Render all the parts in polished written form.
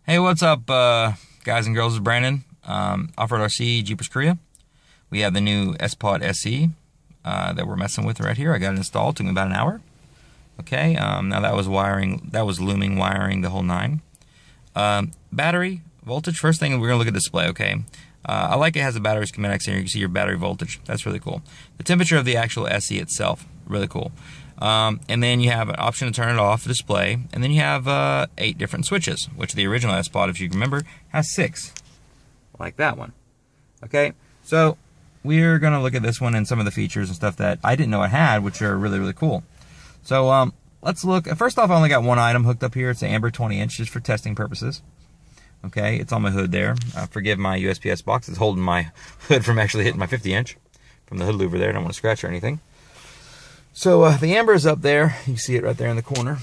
Hey, what's up, guys and girls? It's Brandon. Off-Road RC, Jeepers Korea. We have the new Spod SE that we're messing with right here. I got it installed. Took me about an hour. Okay. Now that was wiring. That was looming wiring, the whole nine. Battery voltage. First thing, we're gonna look at display. Okay. I like it has a battery schematics here. You can see your battery voltage. That's really cool. The temperature of the actual SE itself, really cool. And then you have an option to turn it off, display, and then you have 8 different switches, which the original Spod, if you remember, has 6, like that one. Okay, so we're gonna look at this one and some of the features and stuff that I didn't know it had, which are really, really cool. So let's look. First off, I only got one item hooked up here. It's an Amber 20-inch, just for testing purposes. Okay, it's on my hood there. Forgive my USPS box. It's holding my hood from actually hitting my 50-inch from the hood louver there. I don't want to scratch or anything. So the Amber is up there. You can see it right there in the corner.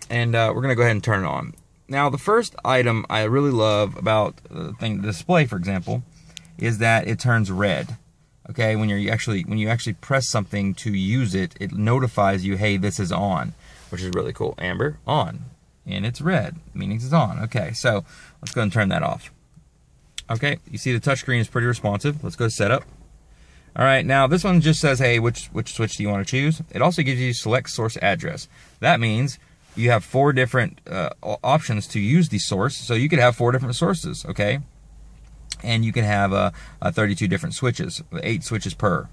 And we're going to go ahead and turn it on. Now, the first item I really love about the display, for example, is that it turns red. Okay, when you actually press something to use it, it notifies you, hey, this is on, which is really cool. Amber, on. And it's red, meaning it's on. Okay, so let's go and turn that off. Okay, you see the touchscreen is pretty responsive. Let's go to setup. All right, now this one just says, hey, which switch do you want to choose? It also gives you select source address. That means you have 4 different options to use the source. So you could have 4 different sources, okay? And you can have 32 different switches, 8 switches per.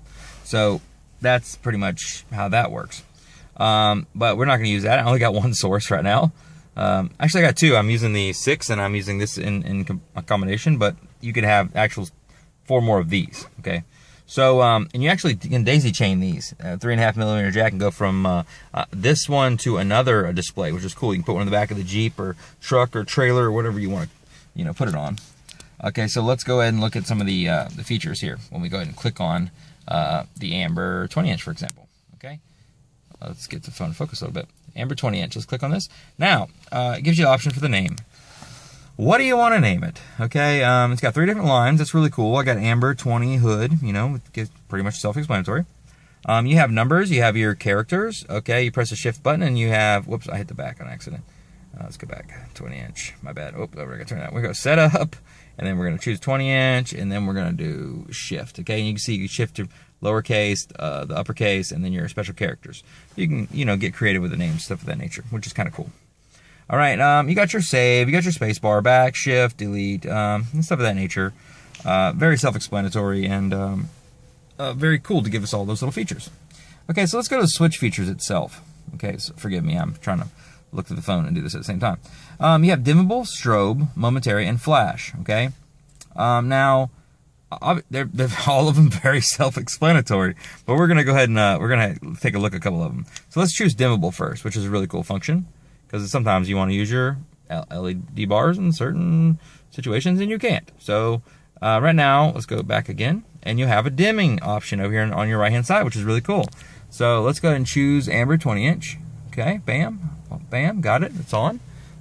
So that's pretty much how that works. But we're not going to use that. I only got 1 source right now. Actually, I got 2. I'm using the 6, and I'm using this in combination. But you could have actual 4 more of these, okay? So, and you actually can daisy chain these. 3.5mm jack and go from this one to another display, which is cool. You can put one in the back of the Jeep or truck or trailer or whatever you want to, put it on. Okay, so let's go ahead and look at some of the features here when we go ahead and click on the Amber 20-inch, for example. Okay, let's get the phone to focus a little bit. Amber 20-inch. Let's click on this. Now, it gives you the option for the name. What do you want to name it? Okay, it's got 3 different lines. That's really cool. I got Amber 20 hood. It's pretty much self-explanatory. You have numbers. You have your characters. Okay, you press the shift button and you have. Whoops, I hit the back on accident. Let's go back. 20-inch. My bad. Oh, we're gonna turn that. We go setup, and then we're gonna choose 20-inch, and then we're gonna do shift. Okay, and you can see you shift to lowercase, the uppercase, and then your special characters. You can get creative with the names, stuff of that nature, which is kind of cool. All right, you got your save, you got your space bar, back, shift, delete, and stuff of that nature. Very self-explanatory and very cool to give us all those little features. Okay, so let's go to the switch features itself. Okay, so forgive me, I'm trying to look through the phone and do this at the same time. You have dimmable, strobe, momentary, and flash. Okay, now they're all of them very self-explanatory, but we're gonna go ahead and we're gonna take a look at a couple of them. So let's choose dimmable first, which is a really cool function. Because sometimes you want to use your LED bars in certain situations and you can't. So right now, let's go back again. And you have a dimming option over here on your right-hand side, which is really cool. So let's go ahead and choose Amber 20-inch. Okay, bam, bam, got it. It's on.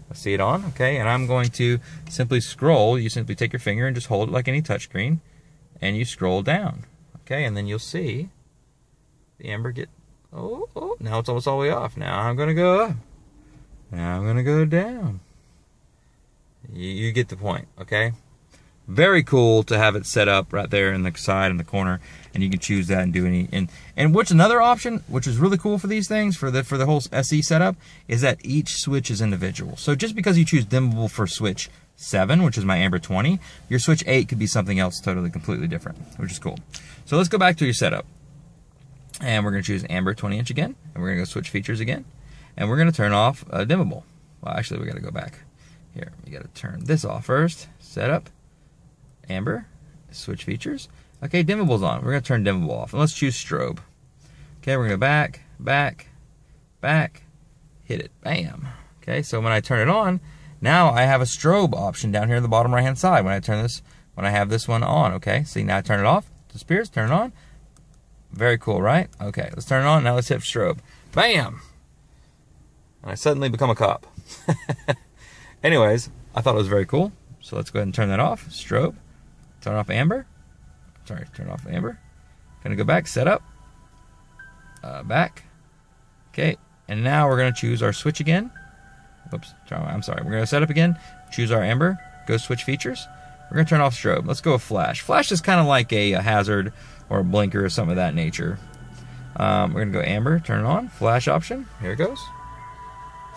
I see it on. Okay, and I'm going to simply scroll. You simply take your finger and just hold it like any touchscreen. And you scroll down. Okay, and then you'll see the Amber get... Oh, now it's almost all the way off. Now I'm going to go up. Now I'm going to go down. You get the point, okay? Very cool to have it set up right there in the side in the corner, and you can choose that and do any. And what's another option, which is really cool for these things, for the whole SE setup, is that each switch is individual. So just because you choose dimmable for switch 7, which is my Amber 20, your switch 8 could be something else totally completely different, which is cool. So let's go back to your setup. And we're going to choose Amber 20-inch again, and we're going to go switch features again. And we're going to turn off dimmable. Well, actually, we got to go back. Here, we got to turn this off first. Setup, Amber, switch features. Okay, dimmable's on. We're going to turn dimmable off. And let's choose strobe. Okay, we're going to go back, hit it. Bam. Okay, so when I turn it on, now I have a strobe option down here in the bottom right-hand side when I have this one on. Okay, see, now I turn it off. Disappears, turn it on. Very cool, right? Okay, let's turn it on. Now let's hit strobe. Bam! And I suddenly become a cop. Anyways, I thought it was very cool. So let's go ahead and turn that off. Strobe. Turn off Amber. Sorry, turn off Amber. Gonna go back, setup. Back. Okay, and now we're gonna choose our switch again. Whoops, I'm sorry. We're going to set up again, choose our amber, go switch features. We're going to turn off strobe. Let's go with flash. Flash is kind of like a hazard or a blinker or something of that nature. We're going to go amber, turn it on, flash option. Here it goes.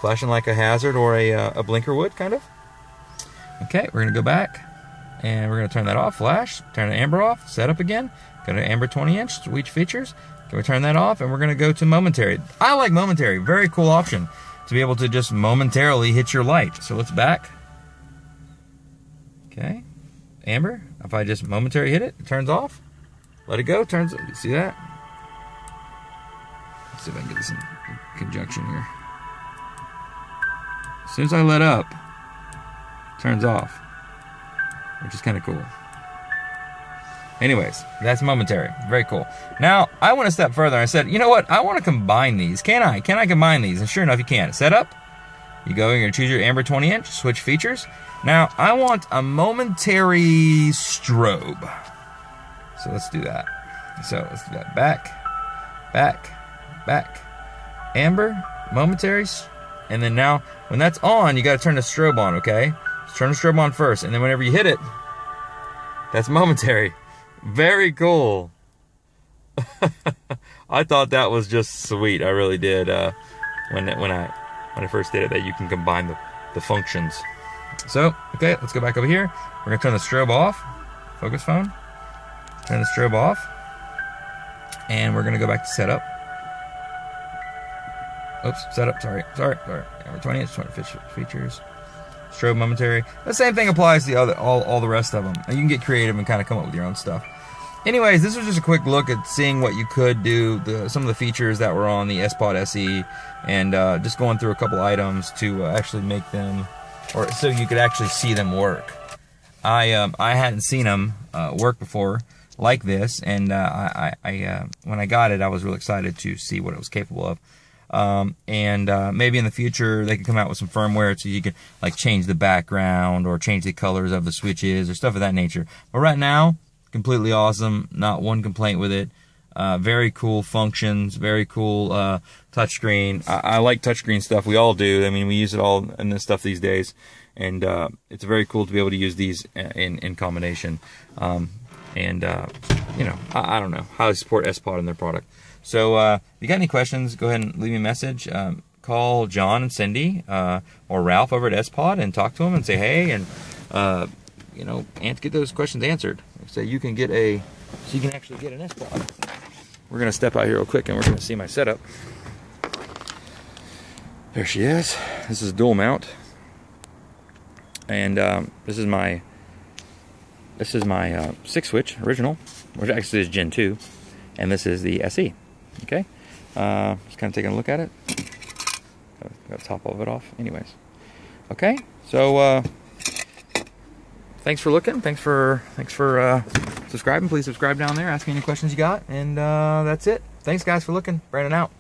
Flashing like a hazard or a blinker would, kind of. Okay, we're going to go back, and we're going to turn that off, flash, turn the amber off, set up again, go to amber 20-inch, switch features. Can we turn that off, and we're going to go to momentary. I like momentary, very cool option to be able to just momentarily hit your light. So let's back. Okay, amber, if I just momentary hit it, it turns off. Let it go, turns, you see that? Let's see if I can get this in conjunction here. As soon as I let up, it turns off, which is kind of cool. Anyways, that's momentary. Very cool. Now, I went a step further. I said, you know what? I want to combine these. Can I? Can I combine these? And sure enough, you can. Set up. You go, you're going to choose your amber 20-inch, switch features. Now, I want a momentary strobe. So let's do that. So let's do that. Back, back, back. Amber, momentary, and then now, when that's on, you got to turn the strobe on, okay? So turn the strobe on first, and then whenever you hit it, that's momentary. Very cool. I thought that was just sweet. I really did. When I first did it, that you can combine the functions. So, okay, let's go back over here. We're gonna turn the strobe off. Focus phone. Turn the strobe off, and we're gonna go back to setup. Oops, setup. Sorry. Amber 20-inch, 20 features. Strobe momentary. The same thing applies to all the rest of them. You can get creative and kind of come up with your own stuff. Anyways, this was just a quick look at seeing what you could do, some of the features that were on the Spod SE, and just going through a couple items to actually make them, or so you could actually see them work. I hadn't seen them work before like this, and when I got it, I was real excited to see what it was capable of. Maybe in the future they could come out with some firmware so you could like change the background or change the colors of the switches or stuff of that nature. But right now, completely awesome. Not one complaint with it. Very cool functions. Very cool touchscreen. I like touchscreen stuff. We all do. I mean, we use it all in this stuff these days, and it's very cool to be able to use these in combination. You know, I don't know how to support Spod in their product. So, if you got any questions, go ahead and leave me a message. Call John and Cindy or Ralph over at Spod and talk to them and say, hey, and you know, and get those questions answered. So you can get so you can actually get an Spod. We're gonna step out here real quick and we're gonna see my setup. There she is. This is dual mount, and this is my 6-switch original, which actually is Gen 2, and this is the SE. Okay, just kind of taking a look at it. Got to top all of it off. Anyways, okay. So thanks for looking. Thanks for subscribing. Please subscribe down there. Ask me any questions you got, and that's it. Thanks guys for looking. Brandon out.